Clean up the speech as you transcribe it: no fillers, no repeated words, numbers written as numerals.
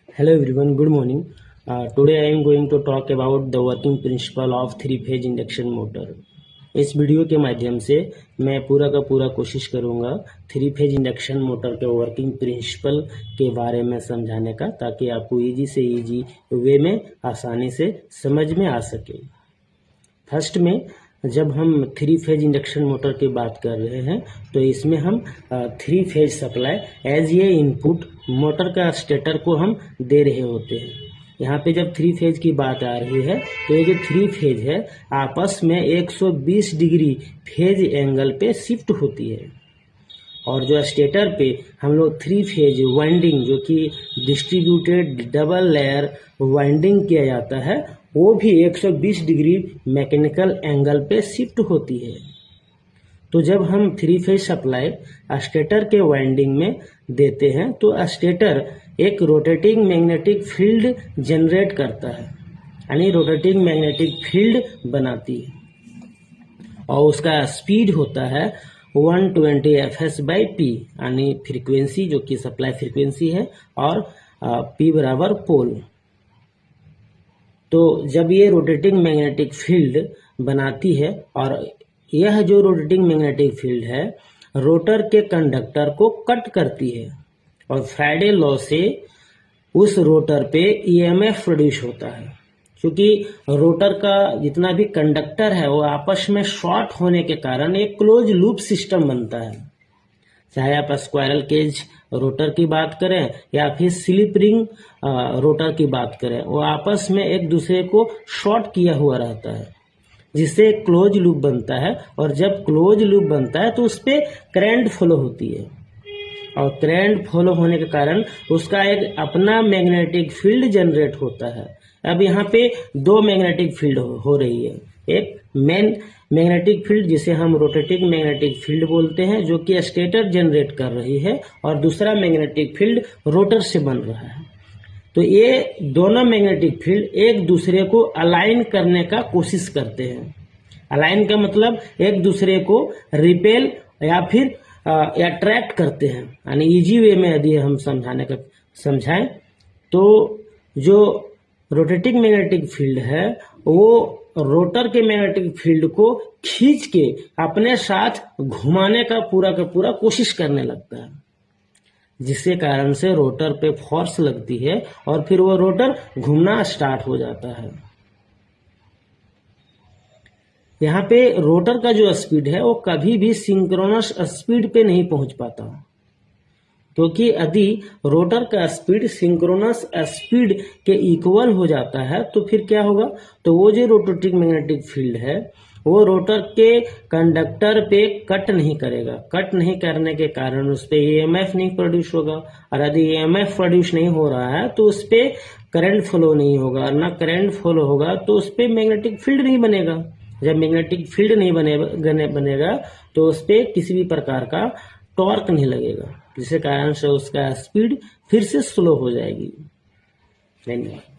Hello everyone, good morning. Today I am going to talk about the working principle of three phase induction motor. इस video के माध्यम से मैं पूरा का पूरा कोशिश करूंगा थ्री फेज इंडक्शन मोटर के वर्किंग प्रिंसिपल के बारे में समझाने का, ताकि आपको इजी से इजी वे में आसानी से समझ में आ सके। फर्स्ट में जब हम थ्री फेज इंडक्शन मोटर की बात कर रहे हैं तो इसमें हम three phase supply as a input motor का स्टेटर को हम दे रहे होते हैं। यहाँ पे जब थ्री फेज की बात आ रही है तो ये जो थ्री फेज है आपस में 120 डिग्री फेज एंगल पे शिफ्ट होती है, और जो स्टेटर पे हम लोग थ्री फेज वाइंडिंग जो कि डिस्ट्रीब्यूटेड डबल लेयर वाइंडिंग किया जाता है वो भी 120 डिग्री मैकेनिकल एंगल पे शिफ्ट होती है। तो जब हम थ्री फेज सप्लाई स्टेटर के वाइंडिंग में देते हैं तो स्टेटर एक रोटेटिंग मैग्नेटिक फील्ड जनरेट करता है, यानी रोटेटिंग मैग्नेटिक फील्ड बनाती है, और उसका स्पीड होता है 120 fs/p, यानी फ्रीक्वेंसी जो कि सप्लाई फ्रीक्वेंसी है, और p बराबर पोल। तो जब ये रोटेटिंग मैग्नेटिक फील्ड बनाती है, और यह जो रोटेटिंग मैग्नेटिक फील्ड है रोटर के कंडक्टर को कट करती है, और फैराडे लॉ से उस रोटर पे ईएमएफ प्रोड्यूस होता है, क्योंकि रोटर का जितना भी कंडक्टर है वो आपस में शॉर्ट होने के कारण एक क्लोज लूप सिस्टम बनता है। चाहे आप स्क्वायरल केज रोटर की बात करें या फिर स्लिप रिंग रोटर की बात करें, वो आपस में एक दूसरे को शॉर्ट किया हुआ रहता है, जिससे क्लोज लूप बनता है। और जब क्लोज लूप बनता है तो उस पर करंट फ्लो होती है, और करंट फ्लो होने के कारण उसका एक अपना मैग्नेटिक फील्ड जनरेट होता है। अब यहाँ पे दो मैग्नेटिक फील्ड हो रही है, एक मेन मैग्नेटिक फील्ड जिसे हम रोटेटिंग मैग्नेटिक फील्ड बोलते हैं जो कि स्टेटर जनरेट कर रही है, और दूसरा मैग्नेटिक फील्ड रोटर से बन रहा है। तो ये दोनों मैग्नेटिक फील्ड एक दूसरे को अलाइन करने का कोशिश करते हैं। अलाइन का मतलब एक दूसरे को रिपेल या फिर अट्रैक्ट करते हैं, यानी इजी वे में यदि हम समझाएं तो जो रोटेटिंग मैग्नेटिक फील्ड है वो रोटर के मैग्नेटिक फील्ड को खींच के अपने साथ घुमाने का पूरा कोशिश करने लगता है, जिसके कारण से रोटर पे फोर्स लगती है और फिर वो रोटर घूमना स्टार्ट हो जाता है। यहाँ पे रोटर का जो स्पीड है वो कभी भी सिंक्रोनस स्पीड पे नहीं पहुंच पाता, क्योंकि यदि रोटर का स्पीड सिंक्रोनस स्पीड के इक्वल हो जाता है तो फिर क्या होगा, तो वो जो रोटेटिंग मैग्नेटिक फील्ड है वो रोटर के कंडक्टर पे कट नहीं करेगा। कट नहीं करने के कारण उस पर ईएमएफ नहीं प्रोड्यूस होगा, और यदि ईएमएफ प्रोड्यूस नहीं हो रहा है तो उस पर करंट फ्लो नहीं होगा, और ना करंट फ्लो होगा तो उस पर मैग्नेटिक फील्ड नहीं बनेगा। जब मैग्नेटिक फील्ड नहीं बनेगा तो उस पर किसी भी प्रकार का टॉर्क नहीं लगेगा, जिसके कारण से उसका स्पीड फिर से स्लो हो जाएगी। धन्यवाद।